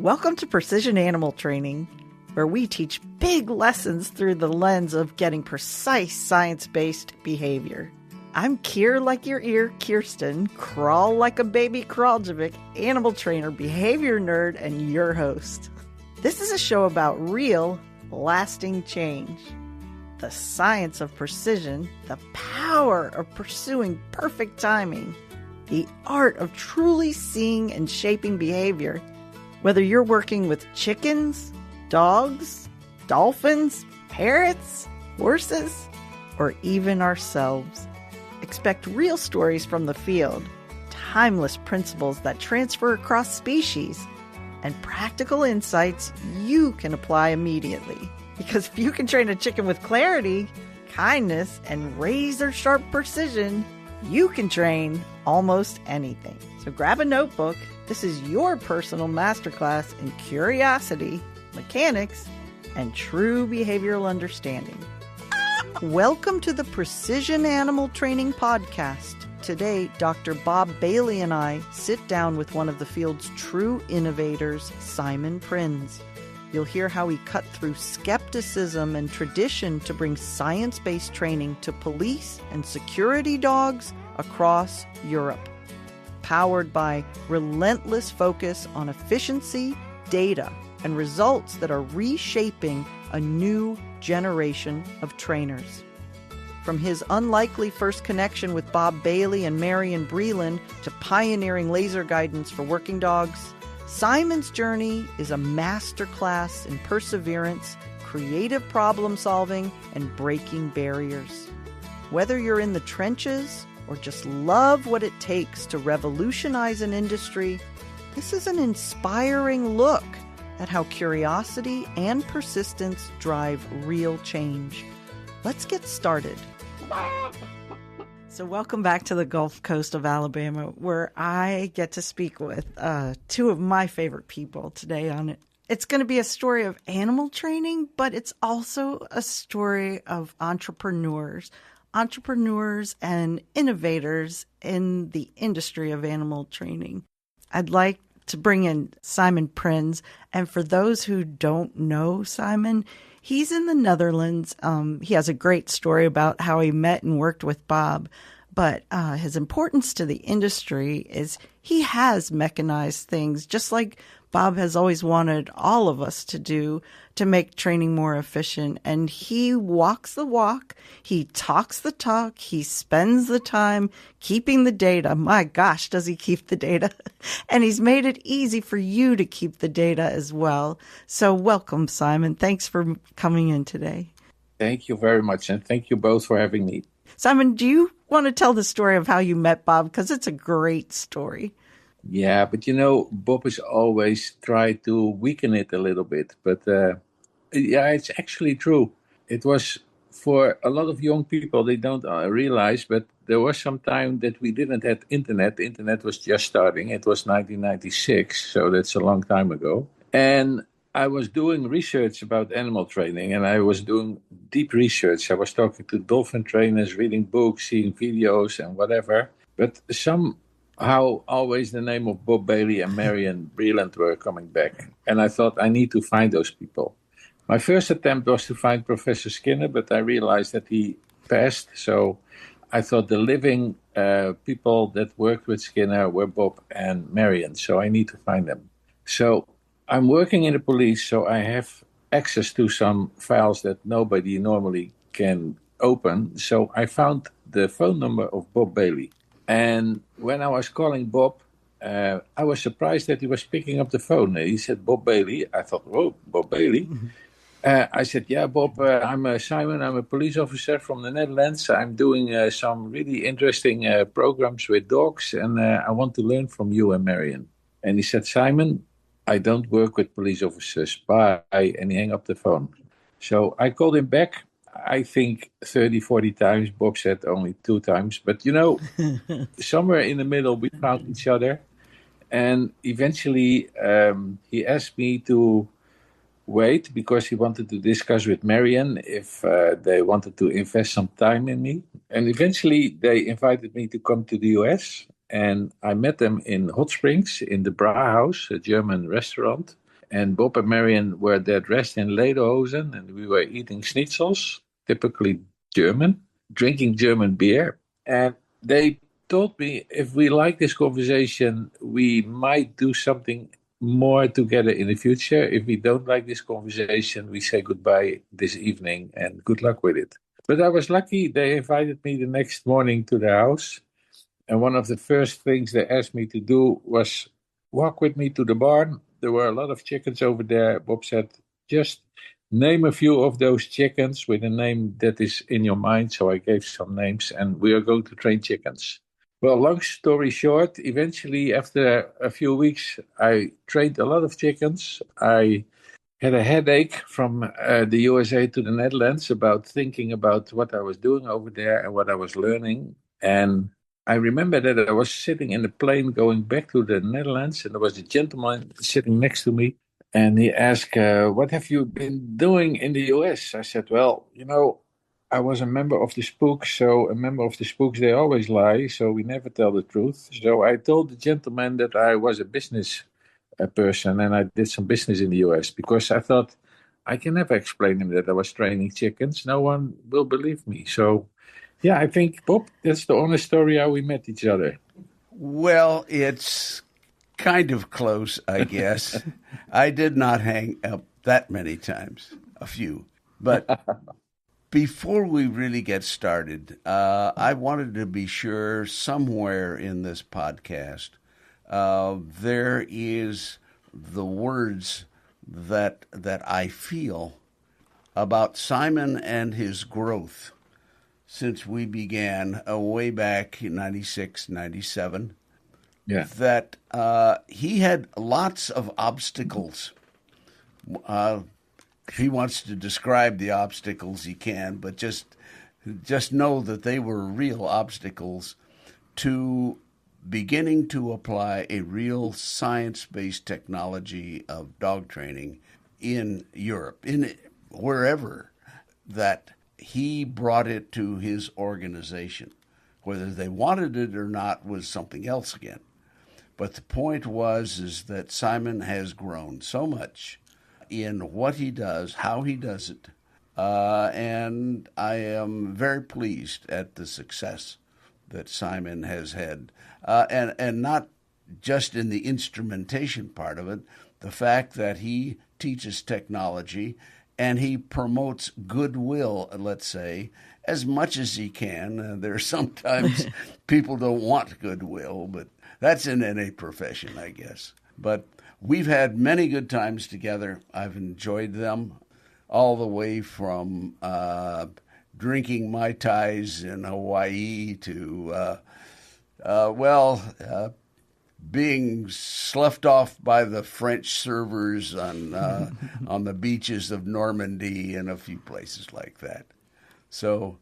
Welcome to Precision Animal Training, where we teach big lessons through the lens of getting precise science-based behavior. I'm Kier like your ear, Kirsten, crawl like a baby Kraljevic, animal trainer, behavior nerd, and your host. This is a show about real, lasting change. The science of precision, the power of pursuing perfect timing, the art of truly seeing and shaping behavior. Whether you're working with chickens, dogs, dolphins, parrots, horses, or even ourselves, expect real stories from the field, timeless principles that transfer across species, and practical insights you can apply immediately. Because if you can train a chicken with clarity, kindness, and razor-sharp precision, you can train almost anything. So grab a notebook. This is your personal masterclass in curiosity, mechanics, and true behavioral understanding. Welcome to the Precision Animal Training Podcast. Today, Dr. Bob Bailey and I sit down with one of the field's true innovators, Simon Prins. You'll hear how he cut through skepticism and tradition to bring science-based training to police and security dogs across Europe. Powered by relentless focus on efficiency, data, and results that are reshaping a new generation of trainers. From his unlikely first connection with Bob Bailey and Marion Breland to pioneering laser guidance for working dogs, Simon's journey is a masterclass in perseverance, creative problem solving, and breaking barriers. Whether you're in the trenches or just love what it takes to revolutionize an industry, this is an inspiring look at how curiosity and persistence drive real change. Let's get started. So welcome back to the Gulf Coast of Alabama, where I get to speak with two of my favorite people today on it. It's going to be a story of animal training, but it's also a story of entrepreneurs and innovators in the industry of animal training. I'd like to bring in Simon Prins. And for those who don't know Simon, he's in the Netherlands. He has a great story about how he met and worked with Bob. But his importance to the industry is he has mechanized things, just like Bob has always wanted all of us to do to make training more efficient. And he walks the walk, he talks the talk, he spends the time keeping the data. My gosh, does he keep the data? And he's made it easy for you to keep the data as well. So welcome, Simon. Thanks for coming in today. Thank you very much. And thank you both for having me. Simon, do you want to tell the story of how you met Bob? Because it's a great story. Yeah, but Bob has always tried to weaken it a little bit. But it's actually true. It was for a lot of young people, they don't realize, but there was some time that we didn't have internet. The internet was just starting. It was 1996, so that's a long time ago. And I was doing research about animal training, and I was doing deep research. I was talking to dolphin trainers, reading books, seeing videos, and whatever. But somehow, always the name of Bob Bailey and Marion Breland were coming back. And I thought, I need to find those people. My first attempt was to find Professor Skinner, but I realized that he passed. So I thought the living people that worked with Skinner were Bob and Marion. So I need to find them. So I'm working in the police, so I have access to some files that nobody normally can open. So I found the phone number of Bob Bailey. And when I was calling Bob, I was surprised that he was picking up the phone. He said, Bob Bailey. I thought, whoa, Bob Bailey. Mm-hmm. I said, yeah, Bob, I'm Simon. I'm a police officer from the Netherlands. I'm doing some really interesting programs with dogs, and I want to learn from you and Marion. And he said, Simon, I don't work with police officers. Bye. And he hung up the phone. So I called him back, I think 30, 40 times. Bob said only 2 times. But, somewhere in the middle, we found each other. And eventually, he asked me to wait because he wanted to discuss with Marion if they wanted to invest some time in me. And eventually, they invited me to come to the US. And I met them in Hot Springs in the Bra House, a German restaurant. And Bob and Marion were there dressed in lederhosen, and we were eating schnitzels, typically German, drinking German beer. And they told me if we like this conversation, we might do something more together in the future. If we don't like this conversation, we say goodbye this evening and good luck with it. But I was lucky. They invited me the next morning to their house. And one of the first things they asked me to do was walk with me to the barn. There were a lot of chickens over there. Bob said, just name a few of those chickens with a name that is in your mind. So I gave some names, and we are going to train chickens. Well, long story short, eventually after a few weeks, I trained a lot of chickens. I had a headache from the USA to the Netherlands about thinking about what I was doing over there and what I was learning. And I remember that I was sitting in the plane going back to the Netherlands, and there was a gentleman sitting next to me. And he asked, what have you been doing in the US? I said, well, I was a member of the Spooks, so a member of the Spooks, they always lie, so we never tell the truth. So I told the gentleman that I was a business person, and I did some business in the US, because I thought I can never explain him that I was training chickens. No one will believe me. So, yeah, I think, Bob, that's the honest story how we met each other. Well, it's kind of close, I guess. I did not hang up that many times, a few. But before we really get started, I wanted to be sure somewhere in this podcast there is the words that I feel about Simon and his growth since we began way back in 96, 97. Yeah. That he had lots of obstacles. If he wants to describe the obstacles, he can, but just know that they were real obstacles to beginning to apply a real science-based technology of dog training in Europe, in wherever that he brought it to his organization. Whether they wanted it or not was something else again. But the point is that Simon has grown so much in what he does, how he does it, and I am very pleased at the success that Simon has had, and not just in the instrumentation part of it, the fact that he teaches technology and he promotes goodwill, let's say, as much as he can. There's sometimes people don't want goodwill, but that's in any profession, I guess. But we've had many good times together. I've enjoyed them all the way from drinking Mai Tais in Hawaii to, being sloughed off by the French servers on on the beaches of Normandy and a few places like that. So,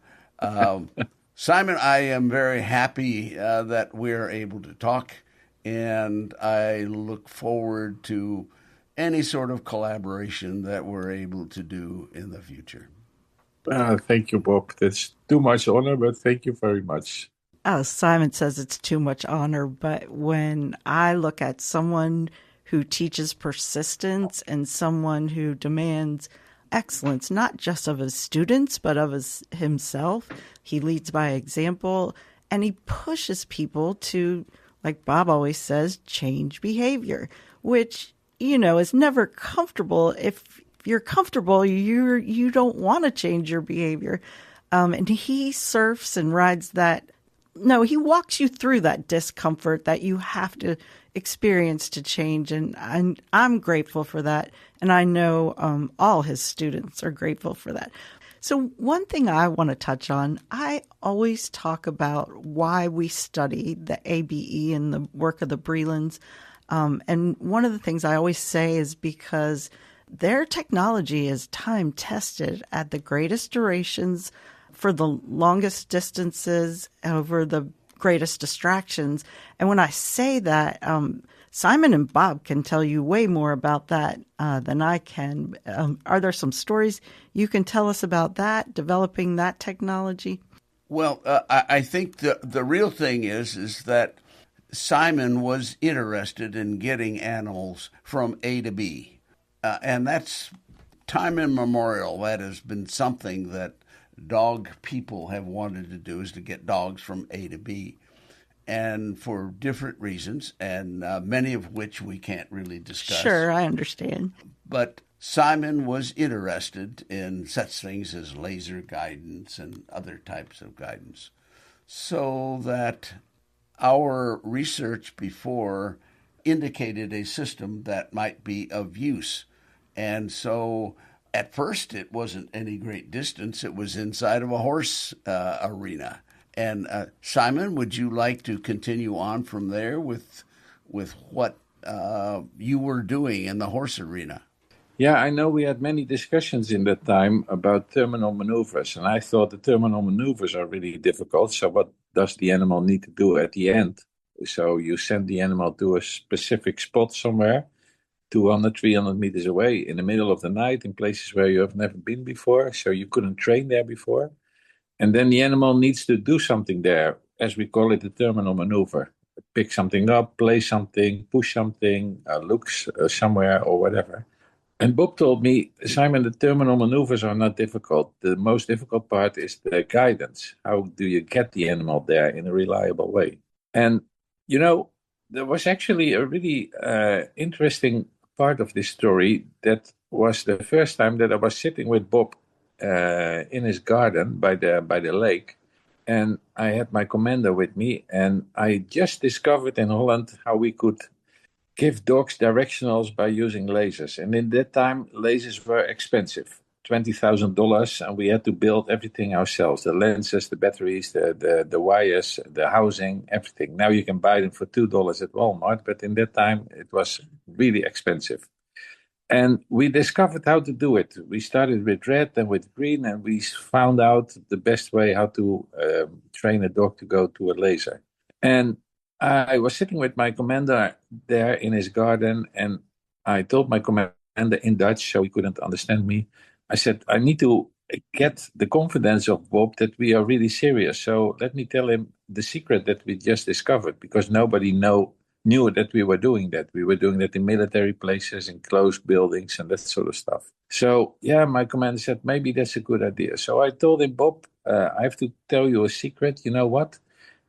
Simon, I am very happy that we're able to talk, and I look forward to any sort of collaboration that we're able to do in the future. Thank you, Bob. That's too much honor, but thank you very much. Oh, Simon says it's too much honor, but when I look at someone who teaches persistence and someone who demands excellence, not just of his students, but of himself, he leads by example, and he pushes people to, like Bob always says, change behavior, which, is never comfortable. If you're comfortable, you don't want to change your behavior. And he surfs and rides that. No, he walks you through that discomfort that you have to experience to change. And I'm grateful for that. And I know all his students are grateful for that. So one thing I want to touch on, I always talk about why we study the ABE and the work of the Brelands. And one of the things I always say is because their technology is time tested at the greatest durations for the longest distances over the greatest distractions. And when I say that, Simon and Bob can tell you way more about that than I can. Are there some stories you can tell us about that, developing that technology? Well, I think the real thing is that Simon was interested in getting animals from A to B. And that's time immemorial. That has been something that dog people have wanted to do, is to get dogs from A to B. And for different reasons, and many of which we can't really discuss. Sure, I understand. But Simon was interested in such things as laser guidance and other types of guidance. So that our research before indicated a system that might be of use. And so at first it wasn't any great distance. It was inside of a horse arena. And Simon, would you like to continue on from there with what you were doing in the horse arena? Yeah, I know we had many discussions in that time about terminal maneuvers, and I thought the terminal maneuvers are really difficult. So what does the animal need to do at the end? So you send the animal to a specific spot somewhere, 200, 300 meters away in the middle of the night in places where you have never been before, so you couldn't train there before. And then the animal needs to do something there, as we call it, the terminal maneuver. Pick something up, play something, push something, look somewhere or whatever. And Bob told me, Simon, the terminal maneuvers are not difficult. The most difficult part is the guidance. How do you get the animal there in a reliable way? And, you know, there was actually a really interesting part of this story. That was the first time that I was sitting with Bob in his garden by the lake, and I had my commander with me, and I just discovered in Holland how we could give dogs directionals by using lasers. And in that time, lasers were expensive, $20,000, and we had to build everything ourselves: the lenses, the batteries, the wires, the housing, everything. Now you can buy them for $2 at Walmart, but in that time it was really expensive. And we discovered how to do it. We started with red and with green, and we found out the best way how to train a dog to go to a laser. And I was sitting with my commander there in his garden, and I told my commander in Dutch, so he couldn't understand me. I said, I need to get the confidence of Bob that we are really serious. So let me tell him the secret that we just discovered, because nobody knew that we were doing that. We were doing that in military places, in closed buildings, and that sort of stuff. So, yeah, my commander said, maybe that's a good idea. So I told him, Bob, I have to tell you a secret. You know what?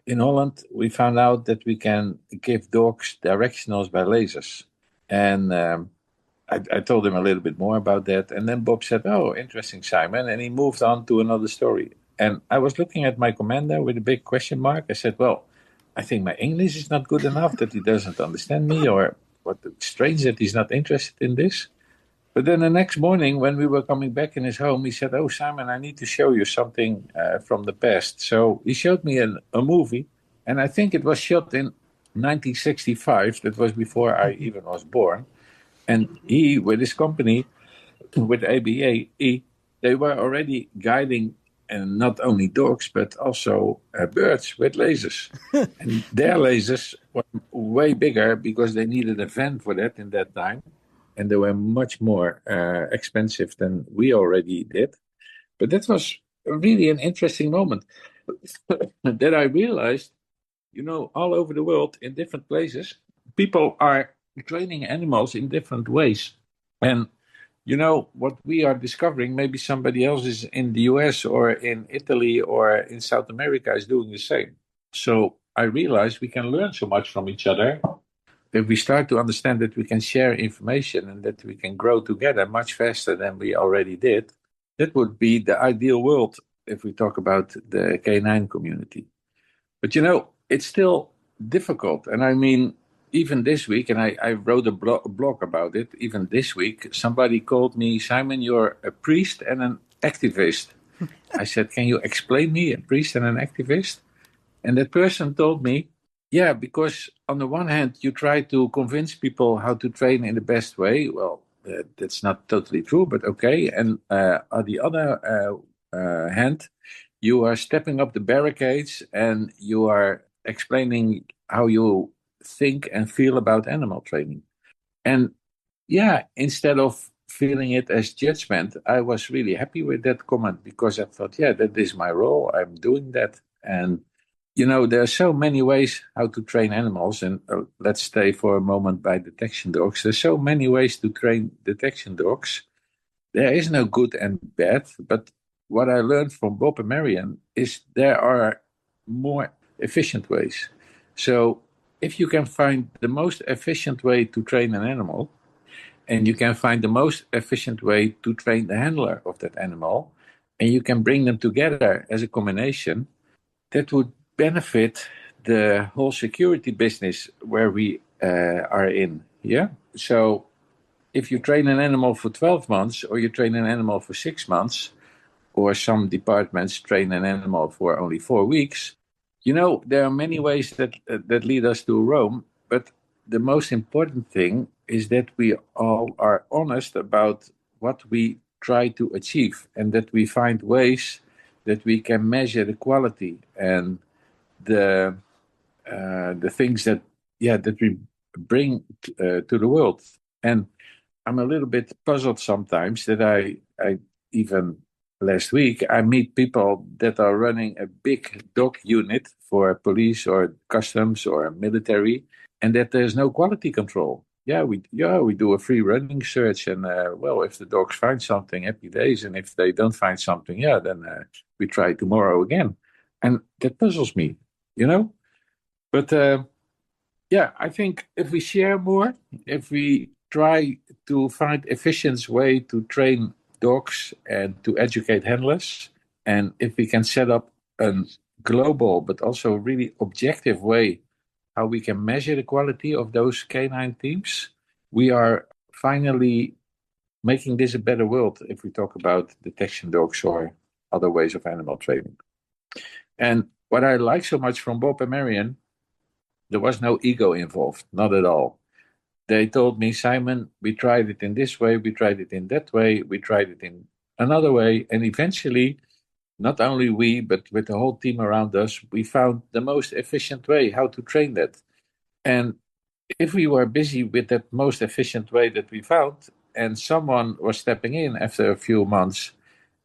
In Holland, we found out that we can give dogs directionals by lasers. And I told him a little bit more about that. And then Bob said, oh, interesting, Simon. And he moved on to another story. And I was looking at my commander with a big question mark. I said, well, I think my English is not good enough, that he doesn't understand me, or what strange that he's not interested in this. But then the next morning, when we were coming back in his home, he said, oh, Simon, I need to show you something from the past. So he showed me a movie, and I think it was shot in 1965. That was before I even was born. And he, with his company, with ABA, they were already guiding, and not only dogs, but also birds with lasers. And their lasers were way bigger because they needed a van for that in that time. And they were much more expensive than we already did. But that was really an interesting moment. That I realized, you know, all over the world, in different places, people are training animals in different ways. And you know, what we are discovering, maybe somebody else is in the US or in Italy or in South America is doing the same. So I realized we can learn so much from each other. If we start to understand that we can share information and that we can grow together much faster than we already did, that would be the ideal world if we talk about the canine community. But you know, it's still difficult. And I mean, even this week, and I wrote a blog about it, even this week, somebody called me, Simon, you're a priest and an activist. I said, can you explain me, a priest and an activist? And that person told me, yeah, because on the one hand, you try to convince people how to train in the best way. Well, that's not totally true, but okay. And on the other hand, you are stepping up the barricades and you are explaining how you think and feel about animal training. And yeah, instead of feeling it as judgment, I was really happy with that comment, because I thought, yeah, that is my role. I'm doing that. And there are so many ways how to train animals, and let's stay for a moment by detection dogs. There's so many ways to train detection dogs. There is no good and bad, but what I learned from Bob and Marion is there are more efficient ways. So if you can find the most efficient way to train an animal, and you can find the most efficient way to train the handler of that animal, and you can bring them together as a combination, that would benefit the whole security business where we are in. Yeah. So if you train an animal for 12 months, or you train an animal for 6 months, or some departments train an animal for only 4 weeks, there are many ways that lead us to Rome. But the most important thing is that we all are honest about what we try to achieve, and that we find ways that we can measure the quality and the things that we bring to the world. And I'm a little bit puzzled sometimes that I even last week I meet people that are running a big dog unit for police or customs or military, and that there's no quality control. We do a free running search, and if the dogs find something, happy days, and if they don't find something, then we try tomorrow again, and that puzzles me, you know. But I think if we share more, if we try to find efficient way to train dogs and to educate handlers, and if we can set up a global but also really objective way how we can measure the quality of those canine teams, we are finally making this a better world if we talk about detection dogs or other ways of animal training. And what I like so much from Bob and Marion, there was no ego involved, not at all. They told me, Simon, we tried it in this way, we tried it in that way, we tried it in another way, and eventually, not only we, but with the whole team around us, we found the most efficient way how to train that. And if we were busy with that most efficient way that we found, and someone was stepping in after a few months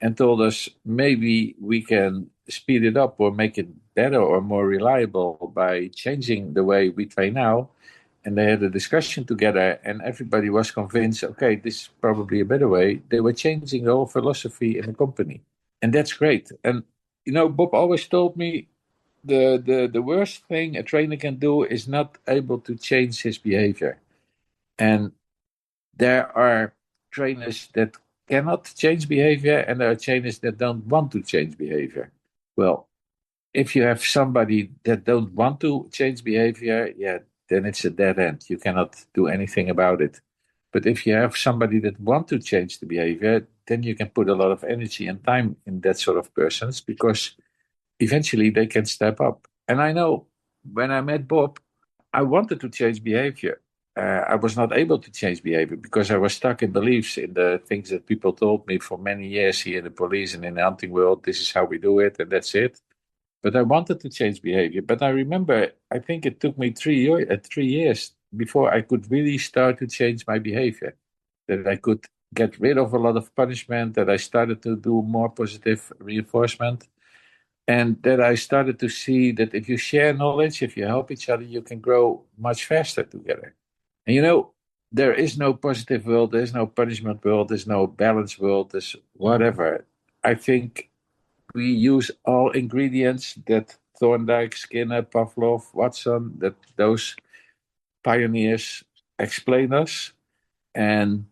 and told us maybe we can speed it up or make it better or more reliable by changing the way we train now, and they had a discussion together and everybody was convinced, okay, this is probably a better way, they were changing the whole philosophy in the company. And that's great. And, Bob always told me the worst thing a trainer can do is not able to change his behavior. And there are trainers that cannot change behavior, and there are trainers that don't want to change behavior. Well, if you have somebody that don't want to change behavior, then it's a dead end. You cannot do anything about it. But if you have somebody that want to change the behavior, then you can put a lot of energy and time in that sort of persons, because eventually they can step up. And I know when I met Bob, I wanted to change behavior. I was not able to change behavior because I was stuck in beliefs, in the things that people told me for many years here in the police and in the hunting world. This is how we do it, and that's it. But I wanted to change behavior. But I remember, I think it took me 3 years before I could really start to change my behavior. That I could get rid of a lot of punishment, that I started to do more positive reinforcement, and that I started to see that if you share knowledge, if you help each other, you can grow much faster together. And there is no positive world, there's no punishment world, there's no balanced world, there's whatever. I think we use all ingredients that Thorndike, Skinner, Pavlov, Watson, that those pioneers explain us. And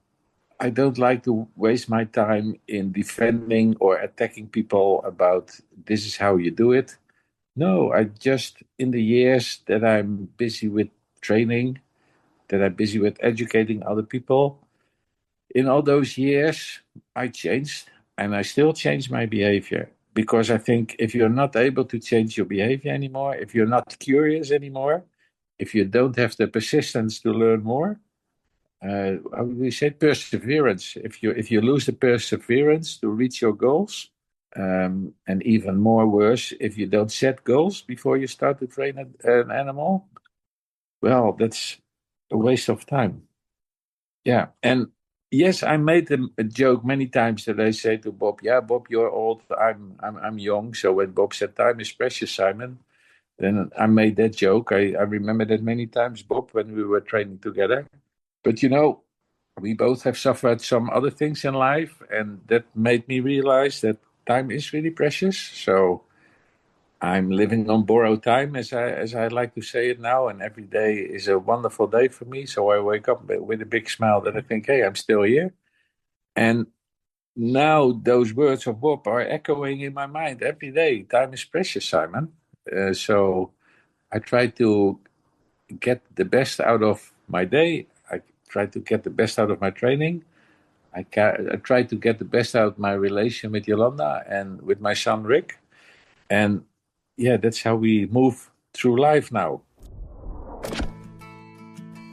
I don't like to waste my time in defending or attacking people about this is how you do it. No, I just, in the years that I'm busy with training, that I'm busy with educating other people, in all those years, I changed, and I still change my behavior. Because I think if you're not able to change your behavior anymore, if you're not curious anymore, if you don't have the persistence to learn more, we say perseverance. If you lose the perseverance to reach your goals, and even more worse, if you don't set goals before you start to train an animal, well, that's a waste of time. Yeah, and yes, I made a joke many times that I say to Bob, "Yeah, Bob, you're old. I'm young." So when Bob said, "Time is precious, Simon," Then I made that joke. I remember that many times, Bob, when we were training together. But we both have suffered some other things in life, and that made me realize that time is really precious. So I'm living on borrowed time, as I like to say it now, and every day is a wonderful day for me. So I wake up with a big smile that I think, hey, I'm still here. And now those words of Bob are echoing in my mind every day. Time is precious, Simon. So I try to get the best out of my day. I try to get the best out of my training. I try to get the best out of my relation with Yolanda and with my son Rick. And yeah, that's how we move through life now.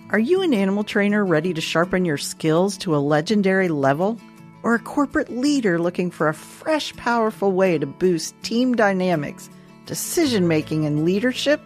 Are you an animal trainer ready to sharpen your skills to a legendary level? Or a corporate leader looking for a fresh, powerful way to boost team dynamics, decision-making, and leadership?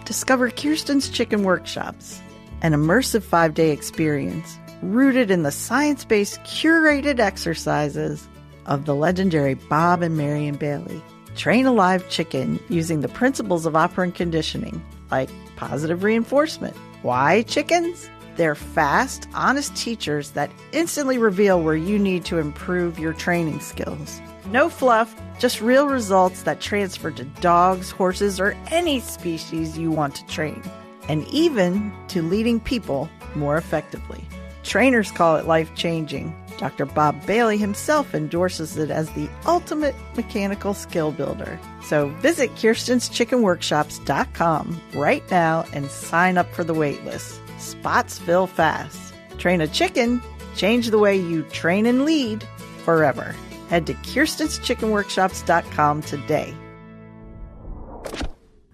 Discover Kirsten's Chicken Workshops, an immersive 5-day experience rooted in the science-based curated exercises of the legendary Bob and Marion Bailey. Train a live chicken using the principles of operant conditioning, like positive reinforcement. Why chickens? They're fast, honest teachers that instantly reveal where you need to improve your training skills. No fluff, just real results that transfer to dogs, horses, or any species you want to train, and even to leading people more effectively. Trainers call it life-changing. Dr. Bob Bailey himself endorses it as the ultimate mechanical skill builder. So visit Kirsten'sChickenWorkshops.com right now and sign up for the wait list. Spots fill fast. Train a chicken, change the way you train and lead forever. Head to Kirsten'sChickenWorkshops.com today.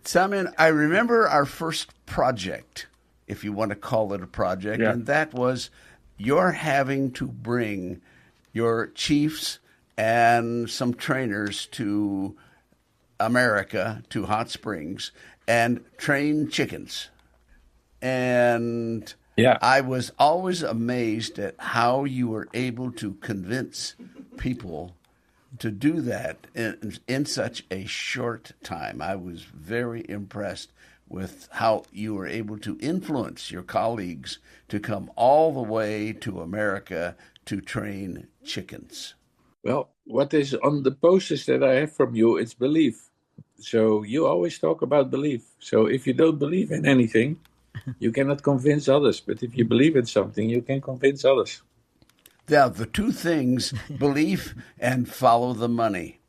Simon, I remember our first project, if you want to call it a project, and that was you're having to bring your chiefs and some trainers to America, to Hot Springs, and train chickens. And I was always amazed at how you were able to convince people to do that in such a short time. I was very impressed with how you were able to influence your colleagues to come all the way to America to train chickens. Well, what is on the posters that I have from you, it's belief. So you always talk about belief. So if you don't believe in anything, you cannot convince others. But if you believe in something, you can convince others. Now, the two things, belief and follow the money.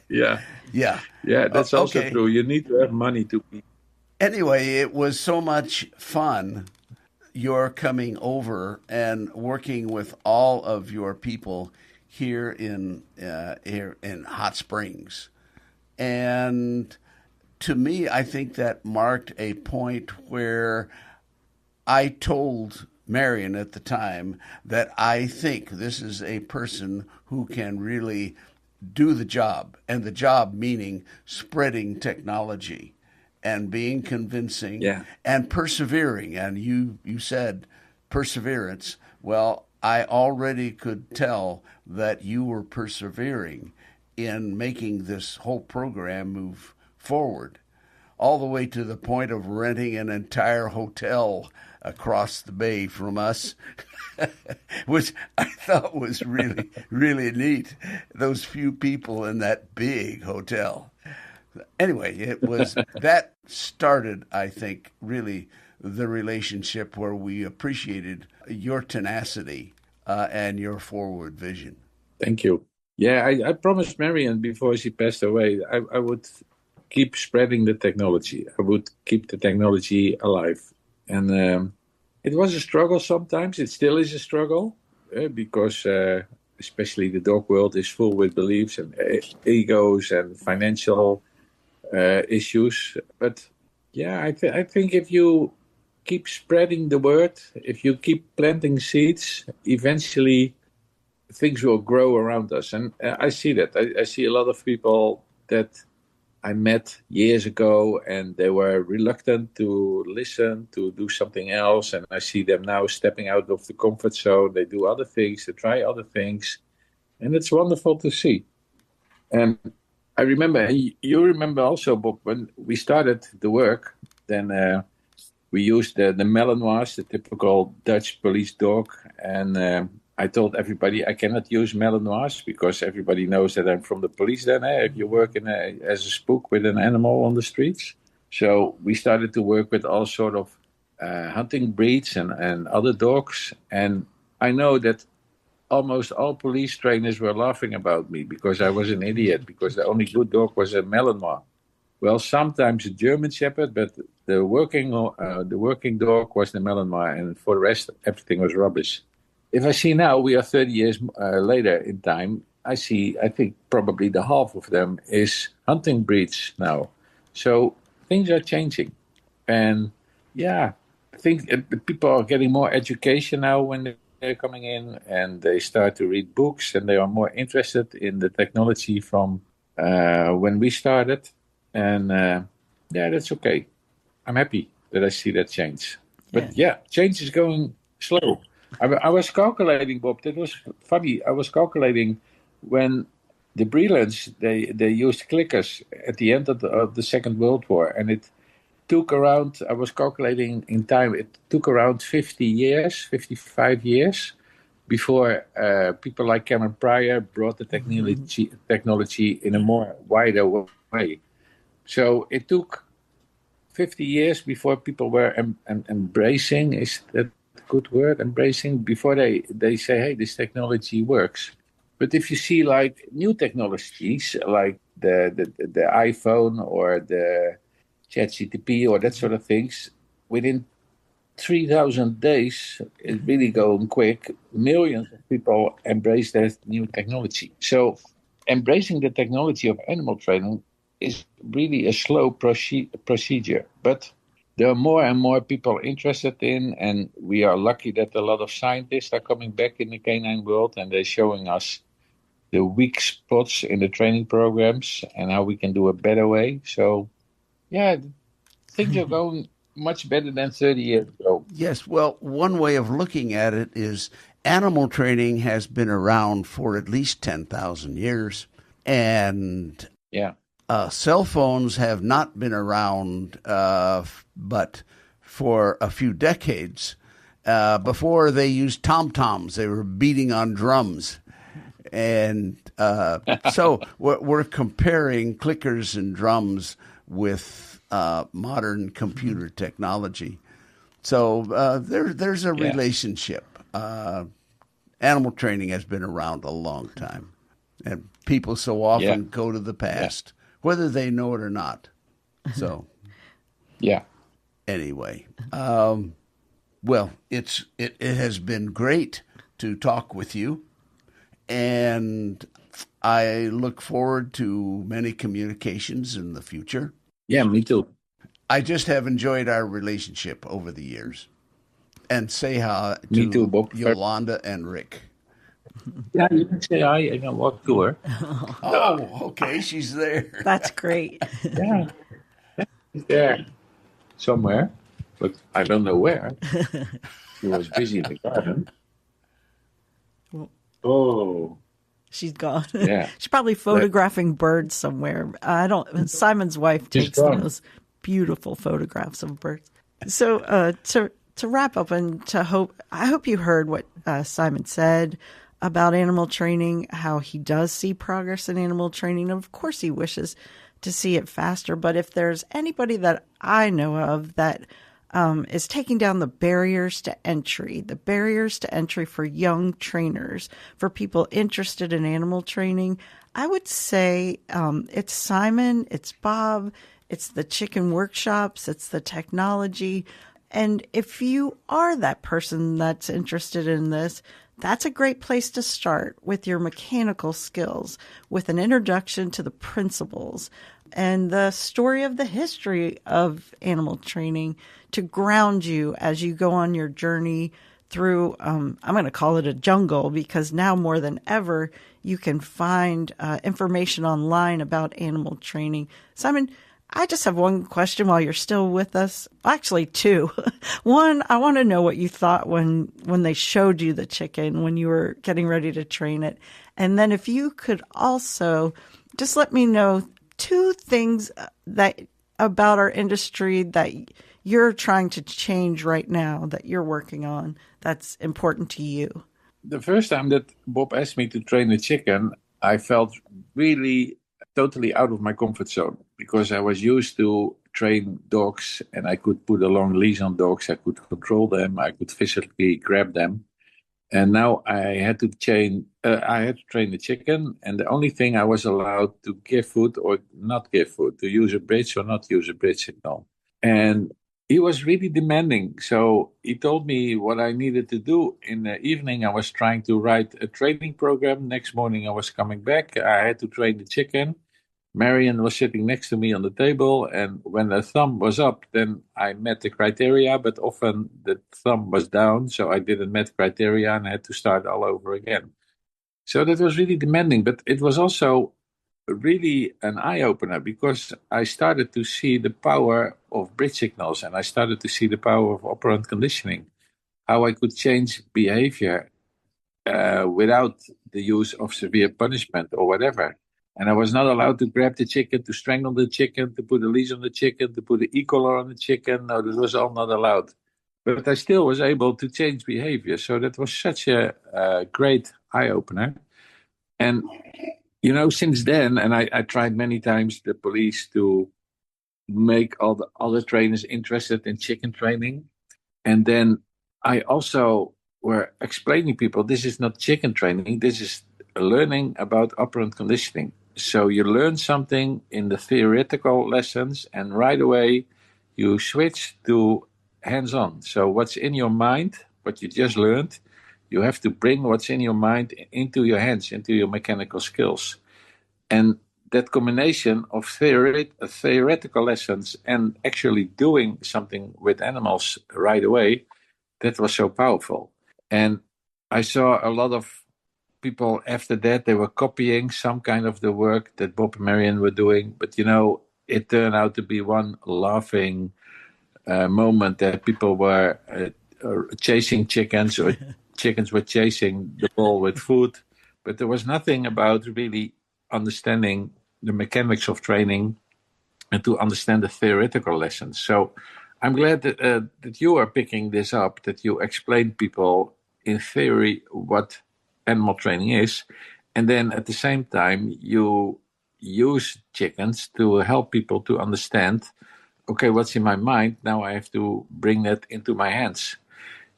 Yeah, that's also true. You need to have money to be. Anyway, it was so much fun, your coming over and working with all of your people here in Hot Springs. And to me, I think that marked a point where I told Marion at the time that I think this is a person who can really do the job, and the job meaning spreading technology and being convincing and persevering. And you said perseverance. Well, I already could tell that you were persevering in making this whole program move forward, all the way to the point of renting an entire hotel across the bay from us, which I thought was really, really neat. Those few people in that big hotel. Anyway, it was that started, I think, really the relationship where we appreciated your tenacity and your forward vision. Thank you. Yeah, I promised Marion before she passed away, I would keep spreading the technology. I would keep the technology alive. And it was a struggle sometimes. It still is a struggle because especially the dog world is full with beliefs and egos and financial issues. But yeah, I think if you keep spreading the word, if you keep planting seeds, eventually things will grow around us. And I see that. I see a lot of people that I met years ago, and they were reluctant to listen, to do something else. And I see them now stepping out of the comfort zone. They do other things, they try other things. And it's wonderful to see. And I remember, and you remember also, Bob, when we started the work, then we used the Malinois, the typical Dutch police dog. And I told everybody I cannot use Malinois because everybody knows that I'm from the police then, if you work as a spook with an animal on the streets. So we started to work with all sort of hunting breeds and other dogs. And I know that almost all police trainers were laughing about me because I was an idiot, because the only good dog was a Malinois. Well, sometimes a German Shepherd, but the working dog was the Malinois, and for the rest, everything was rubbish. If I see now, we are 30 years later in time, I think probably the half of them is hunting breeds now. So things are changing. And yeah, I think people are getting more education now when they're coming in, and they start to read books, and they are more interested in the technology from when we started. And yeah, that's okay. I'm happy that I see that change. But yeah, change is going slow. I was calculating, Bob, that was funny. I was calculating when the Brelands, they used clickers at the end of the Second World War. And it took around, I was calculating in time, it took around 50 years, 55 years before people like Cameron Pryor brought the technology in a more wider way. So it took 50 years before people were embracing, is that a good word, embracing, before they say, hey, this technology works. But if you see like new technologies, like the iPhone or the ChatGPT or that sort of things, within 3,000 days, it's really going quick. Millions of people embrace that new technology. So embracing the technology of animal training is really a slow procedure, but there are more and more people interested in, and we are lucky that a lot of scientists are coming back in the canine world, and they're showing us the weak spots in the training programs and how we can do a better way. So, yeah, things are going much better than 30 years ago. Yes, well, one way of looking at it is animal training has been around for at least 10,000 years, and cell phones have not been around, but for a few decades. Before they used tom-toms, they were beating on drums. And so we're comparing clickers and drums with modern computer technology. So there's a relationship. Animal training has been around a long time. And people so often go to the past, whether they know it or not. So, anyway, well, it has been great to talk with you, and I look forward to many communications in the future. Yeah, me too. I just have enjoyed our relationship over the years. And say hi to me too, Bob. Yolanda and Rick. Yeah, you can say hi. I can walk to her. Oh, okay. She's there. That's great. Yeah. She's there somewhere, but I don't know where. She was busy in the garden. Oh. She's gone. Yeah. She's probably photographing birds somewhere. Simon's wife takes the most beautiful photographs of birds. So to wrap up and I hope you heard what Simon said about animal training, how he does see progress in animal training. Of course, he wishes to see it faster. But if there's anybody that I know of that is taking down the barriers to entry for young trainers, for people interested in animal training, I would say it's Simon, it's Bob, it's the chicken workshops, it's the technology. And if you are that person that's interested in this, that's a great place to start with your mechanical skills, with an introduction to the principles and the story of the history of animal training to ground you as you go on your journey through, I'm going to call it a jungle, because now more than ever, you can find information online about animal training. Simon, I just have one question while you're still with us. Actually, two. One, I want to know what you thought when they showed you the chicken, when you were getting ready to train it. And then if you could also Just let me know 2 things that about our industry that you're trying to change right now, that you're working on, that's important to you. The first time that Bob asked me to train a chicken, I felt really totally out of my comfort zone because I was used to train dogs and I could put a long leash on dogs. I could control them. I could physically grab them. And now I had to train the chicken, and the only thing I was allowed to give food or not give food, to use a bridge or not use a bridge signal. And he was really demanding. So he told me what I needed to do. In the evening, I was trying to write a training program. Next morning, I was coming back. I had to train the chicken. Marion was sitting next to me on the table, and when the thumb was up, then I met the criteria, but often the thumb was down, so I didn't met criteria and I had to start all over again. So that was really demanding, but it was also really an eye-opener because I started to see the power of bridge signals and I started to see the power of operant conditioning, how I could change behavior without the use of severe punishment or whatever. And I was not allowed to grab the chicken, to strangle the chicken, to put a leash on the chicken, to put an e-collar on the chicken. No, this was all not allowed. But I still was able to change behavior. So that was such a great eye-opener. And, since then, and I tried many times the police to make all the other trainers interested in chicken training. And then I also were explaining people, this is not chicken training, this is learning about operant conditioning. So you learn something in the theoretical lessons and right away you switch to hands-on. So what's in your mind, what you just learned, you have to bring what's in your mind into your hands, into your mechanical skills. And that combination of theoretical lessons and actually doing something with animals right away, that was so powerful. And I saw a lot of people after that, they were copying some kind of the work that Bob and Marion were doing. But, it turned out to be one laughing moment that people were chasing chickens or chickens were chasing the ball with food. But there was nothing about really understanding the mechanics of training and to understand the theoretical lessons. So I'm glad that you are picking this up, that you explain people in theory what animal training is, and then at the same time you use chickens to help people to understand, okay, what's in my mind, now I have to bring that into my hands.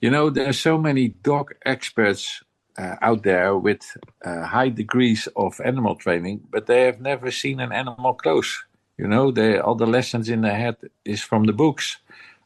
There are so many dog experts out there with high degrees of animal training, but they have never seen an animal close. All the lessons in their head is from the books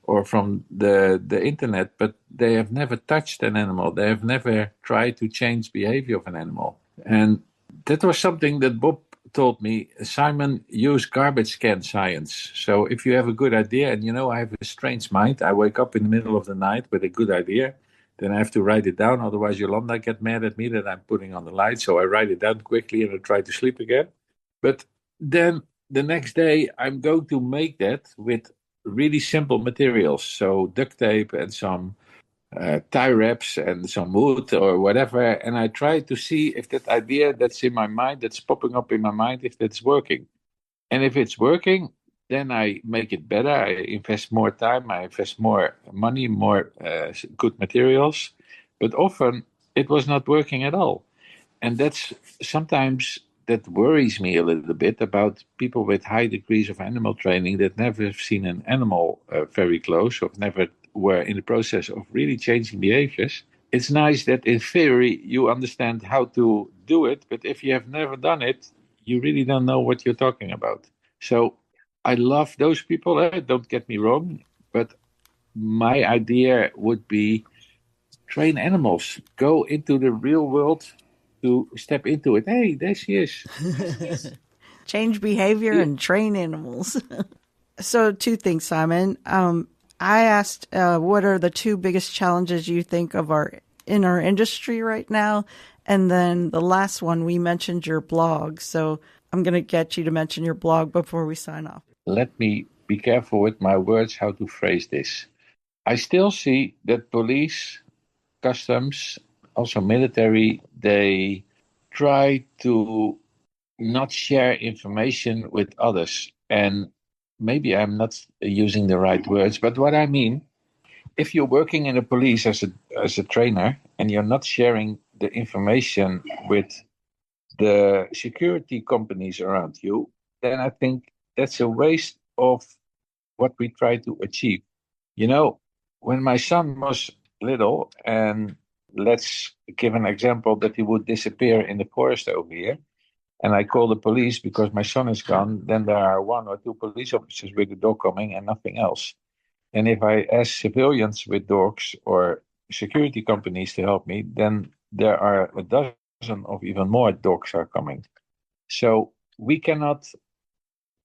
or from the internet, but they have never touched an animal. They have never tried to change behavior of an animal. And that was something that Bob told me, Simon, use garbage can science. So if you have a good idea, and I have a strange mind, I wake up in the middle of the night with a good idea, then I have to write it down. Otherwise, Yolanda get mad at me that I'm putting on the light. So I write it down quickly and I try to sleep again. But then the next day, I'm going to make that with really simple materials. So duct tape and some tie wraps and some wood or whatever. And I try to see if that idea that's in my mind, that's popping up in my mind, if that's working. And if it's working, then I make it better. I invest more time, I invest more money, more good materials. But often it was not working at all. And that's sometimes that worries me a little bit about people with high degrees of animal training that never have seen an animal very close or never were in the process of really changing behaviors. It's nice that in theory you understand how to do it, but if you have never done it, you really don't know what you're talking about. So I love those people, don't get me wrong, but my idea would be train animals, go into the real world to step into it. Hey, there she is. Change behavior and train animals. So 2 things, Simon. I asked, what are the 2 biggest challenges you think of in our industry right now? And then the last one, we mentioned your blog. So I'm going to get you to mention your blog before we sign off. Let me be careful with my words, how to phrase this. I still see that police, customs, also military, they try to not share information with others. And maybe I'm not using the right words, but what I mean, if you're working in the police as a trainer and you're not sharing the information with the security companies around you, then I think that's a waste of what we try to achieve. You know, when my son was little, and let's give an example that he would disappear in the forest over here, and I call the police because my son is gone, then there are one or two police officers with the dog coming and nothing else. And if I ask civilians with dogs or security companies to help me, then there are a dozen of even more dogs are coming. So we cannot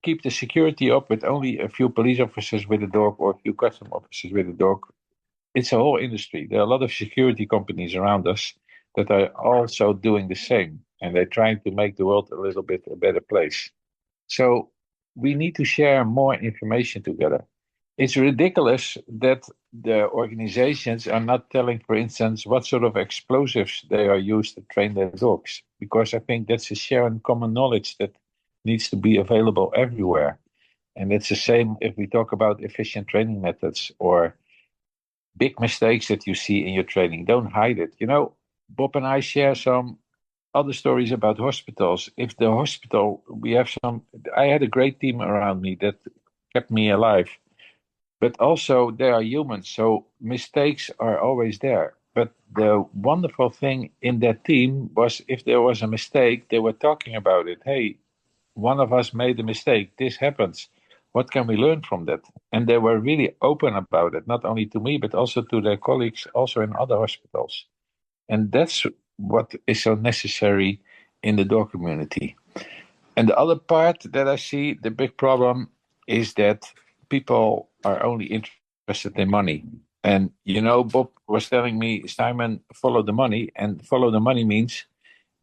keep the security up with only a few police officers with a dog or a few custom officers with a dog. It's a whole industry. There are a lot of security companies around us that are also doing the same, and they're trying to make the world a little bit a better place. So we need to share more information together. It's ridiculous that the organizations are not telling, for instance, what sort of explosives they are used to train their dogs, because I think that's a shared common knowledge that needs to be available everywhere. And it's the same if we talk about efficient training methods or big mistakes that you see in your training. Don't hide it. You know, Bob and I share some other stories about hospitals. If the hospital, I had a great team around me that kept me alive. But also, they are humans, so mistakes are always there. But the wonderful thing in that team was if there was a mistake, they were talking about it. Hey, one of us made a mistake. This happens. What can we learn from that? And they were really open about it, not only to me, but also to their colleagues, also in other hospitals. And that's what is so necessary in the dog community. And the other part that I see, the big problem, is that people are only interested in money. And, you know, Bob was telling me, Simon, follow the money. And follow the money means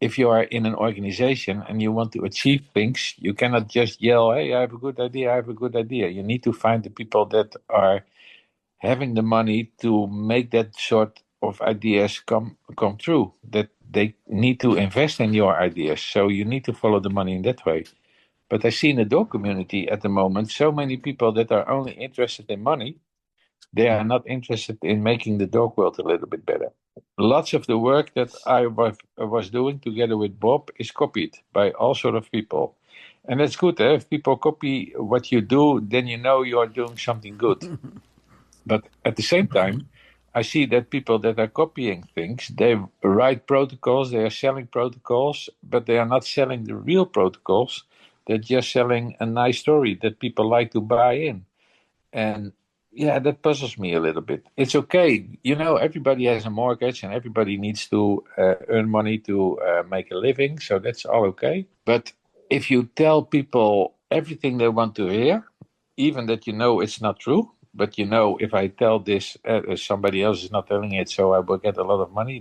if you are in an organization and you want to achieve things, you cannot just yell, hey, I have a good idea, I have a good idea. You need to find the people that are having the money to make that sort of ideas come true, that they need to invest in your ideas. So you need to follow the money in that way. But I see in the dog community at the moment so many people that are only interested in money. They are not interested in making the dog world a little bit better. Lots of the work that I was doing together with Bob is copied by all sort of people. And that's good. Eh? If people copy what you do, then you know you are doing something good. But at the same time, I see that people that are copying things, they write protocols, they are selling protocols, but they are not selling the real protocols. They're just selling a nice story that people like to buy in. And yeah, that puzzles me a little bit. It's okay. You know, everybody has a mortgage and everybody needs to earn money to make a living. So that's all okay. But if you tell people everything they want to hear, even that you know it's not true, but you know, if I tell this, somebody else is not telling it, so I will get a lot of money.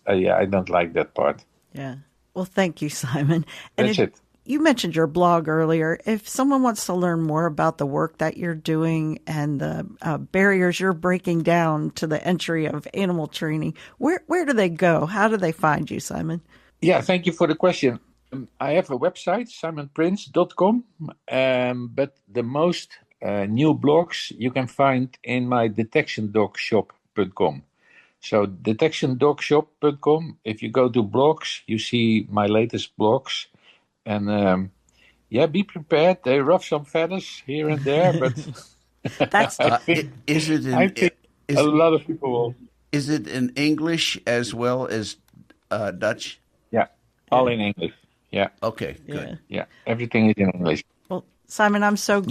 Yeah, I don't like that part. Yeah. Well, thank you, Simon. And That's it. You mentioned your blog earlier. If someone wants to learn more about the work that you're doing and the barriers you're breaking down to the entry of animal training, where do they go? How do they find you, Simon? Yeah, thank you for the question. I have a website, simonprins.com, but the most new blogs you can find in my detectiondogshop.com. So detectiondogshop.com, if you go to blogs, you see my latest blogs. And yeah, be prepared. They ruffle some feathers here and there, but That's I think a lot of people will. Is it in English as well as Dutch? Yeah, all in English. Yeah. Okay, good. Yeah, everything is in English. Well, Simon, I'm so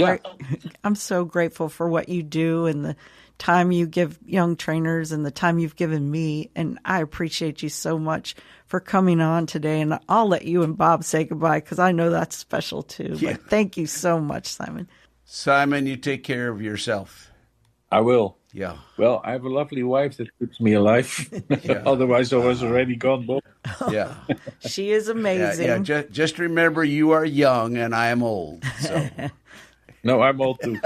I'm so grateful for what you do and the time you give young trainers and the time you've given me. And I appreciate you so much for coming on today. And I'll let you and Bob say goodbye because I know that's special too. Yeah. But thank you so much, Simon. Simon, you take care of yourself. I will. Yeah. Well, I have a lovely wife that keeps me alive. Yeah. Otherwise, I was already gone, Bob. Yeah. She is amazing. Yeah. Just remember, you are young and I am old. So. No, I'm old too.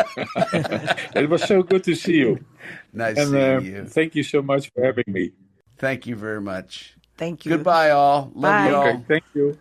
It was so good to see you. Nice seeing you. Thank you so much for having me. Thank you very much. Thank you. Goodbye, all. Love Bye. you all. Okay, thank you.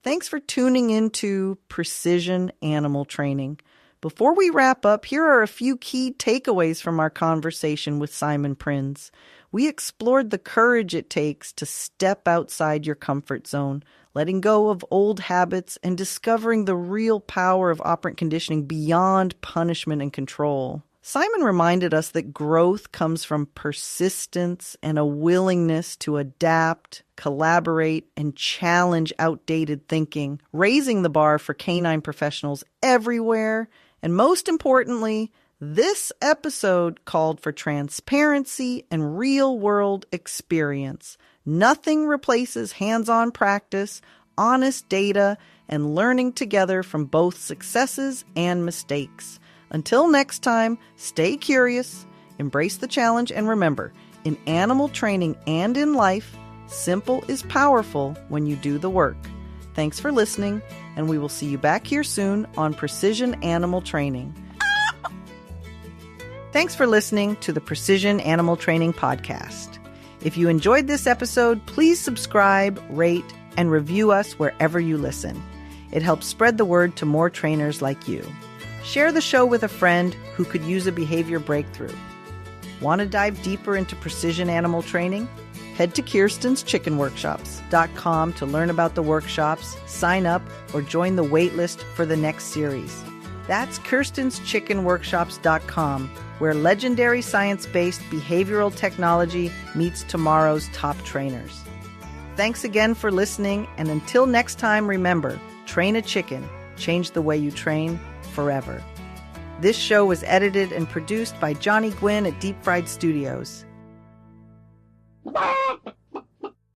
Thanks for tuning into Precision Animal Training. Before we wrap up, here are a few key takeaways from our conversation with Simon Prins. We explored the courage it takes to step outside your comfort zone, letting go of old habits and discovering the real power of operant conditioning beyond punishment and control. Simon reminded us that growth comes from persistence and a willingness to adapt, collaborate, and challenge outdated thinking, raising the bar for canine professionals everywhere. And most importantly, this episode called for transparency and real-world experience. Nothing replaces hands-on practice, honest data, and learning together from both successes and mistakes. Until next time, stay curious, embrace the challenge, and remember, in animal training and in life, simple is powerful when you do the work. Thanks for listening, and we will see you back here soon on Precision Animal Training. Thanks for listening to the Precision Animal Training Podcast. If you enjoyed this episode, please subscribe, rate, and review us wherever you listen. It helps spread the word to more trainers like you. Share the show with a friend who could use a behavior breakthrough. Want to dive deeper into precision animal training? Head to Kirsten'sChickenWorkshops.com to learn about the workshops, sign up, or join the waitlist for the next series. That's Kirsten'sChickenWorkshops.com, where legendary science-based behavioral technology meets tomorrow's top trainers. Thanks again for listening, and until next time, remember, train a chicken, change the way you train forever. This show was edited and produced by Johnny Gwynn at Deep Fried Studios.